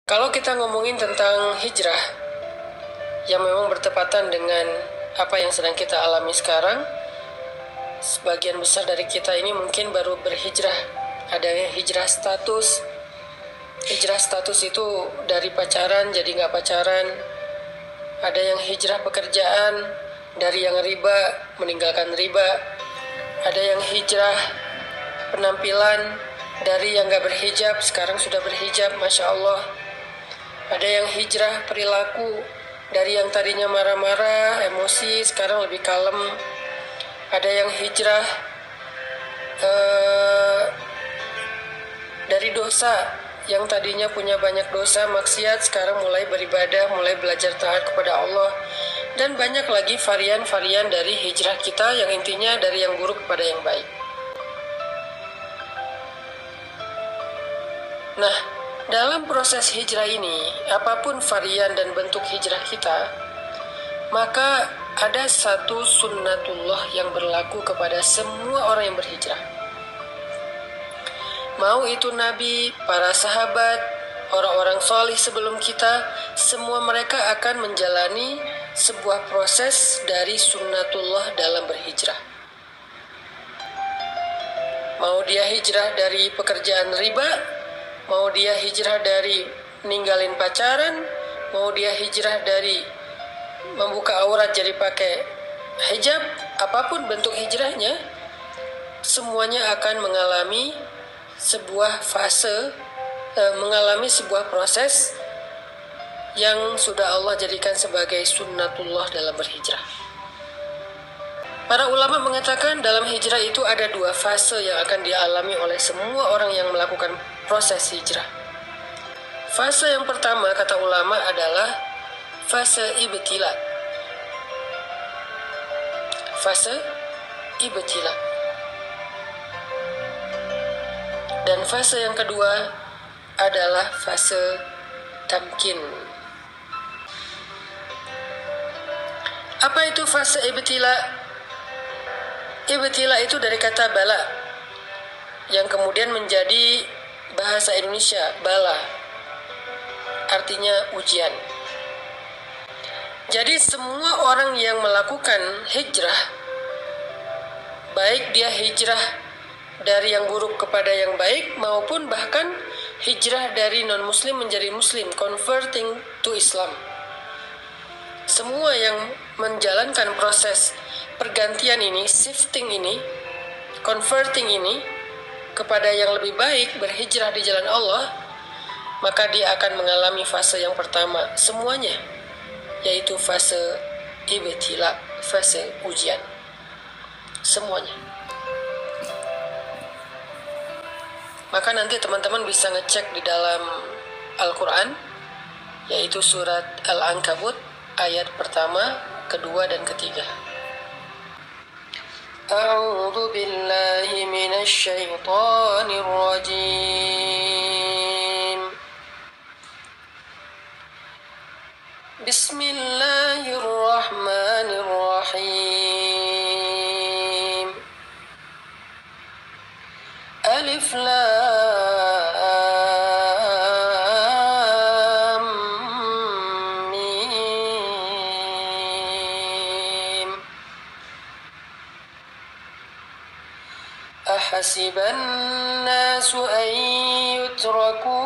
Kalau kita ngomongin tentang hijrah yang memang bertepatan dengan apa yang sedang kita alami sekarang, sebagian besar dari kita ini mungkin baru berhijrah. Ada yang hijrah status. Hijrah status itu dari pacaran jadi nggak pacaran. Ada yang hijrah pekerjaan, dari yang riba meninggalkan riba. Ada yang hijrah penampilan, dari yang nggak berhijab sekarang sudah berhijab, Masya Allah. Ada yang hijrah perilaku, dari yang tadinya marah-marah, emosi, sekarang lebih kalem. Ada yang hijrah dari dosa, yang tadinya punya banyak dosa, maksiat, sekarang mulai beribadah, mulai belajar taat kepada Allah. Dan banyak lagi varian-varian dari hijrah kita yang intinya dari yang buruk kepada yang baik. Nah, dalam proses hijrah ini, apapun varian dan bentuk hijrah kita, maka ada satu sunnatullah yang berlaku kepada semua orang yang berhijrah. Mau itu Nabi, para sahabat, orang-orang solih sebelum kita, semua mereka akan menjalani sebuah proses dari sunnatullah dalam berhijrah. Mau dia hijrah dari pekerjaan riba, mau dia hijrah dari ninggalin pacaran, mau dia hijrah dari membuka aurat jadi pakai hijab, apapun bentuk hijrahnya, semuanya akan mengalami sebuah fase, mengalami sebuah proses yang sudah Allah jadikan sebagai sunnatullah dalam berhijrah. Para ulama mengatakan dalam hijrah itu ada dua fase yang akan dialami oleh semua orang yang melakukan proses hijrah. Fase yang pertama, kata ulama, adalah fase ibtila. Fase ibtila. Dan fase yang kedua adalah fase tamkin. Apa itu fase ibtila? Ibtila itu dari kata bala, yang kemudian menjadi bahasa Indonesia bala, artinya ujian. Jadi semua orang yang melakukan hijrah, baik dia hijrah dari yang buruk kepada yang baik, maupun bahkan hijrah dari non-muslim menjadi muslim, converting to Islam. Semua yang menjalankan proses pergantian ini, shifting ini, converting ini kepada yang lebih baik, berhijrah di jalan Allah, maka dia akan mengalami fase yang pertama semuanya, yaitu fase ibtila, fase ujian. Semuanya. Maka nanti teman-teman bisa ngecek di dalam Al-Quran, yaitu surat Al-Ankabut ayat pertama, kedua, dan ketiga. A'udzu billahi minasy syaithanir rajim. Bismillahirrahmanirrahim. Alif Lam Mim. Ahasiban nasu an yutraku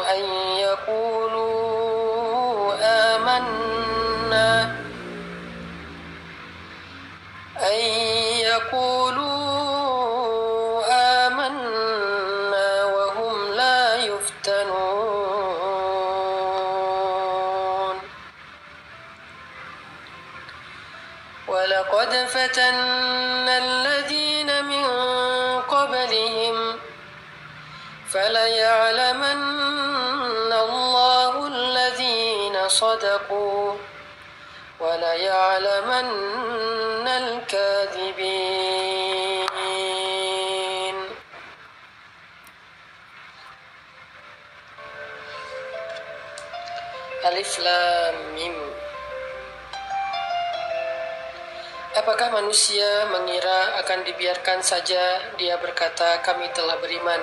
an yaqulu amanna an yaqulu ولقد فتنا الذين من قبلهم فليعلمن الله الذين صدقوا وليعلمن الكاذبين. Alif Lam Mim. Apakah manusia mengira akan dibiarkan saja dia berkata kami telah beriman,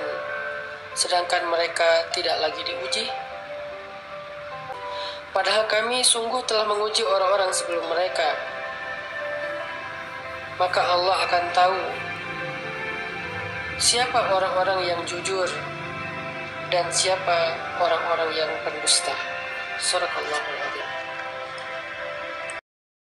sedangkan mereka tidak lagi diuji? Padahal kami sungguh telah menguji orang-orang sebelum mereka. Maka Allah akan tahu siapa orang-orang yang jujur dan siapa orang-orang yang pendusta. Surah Al-Azim.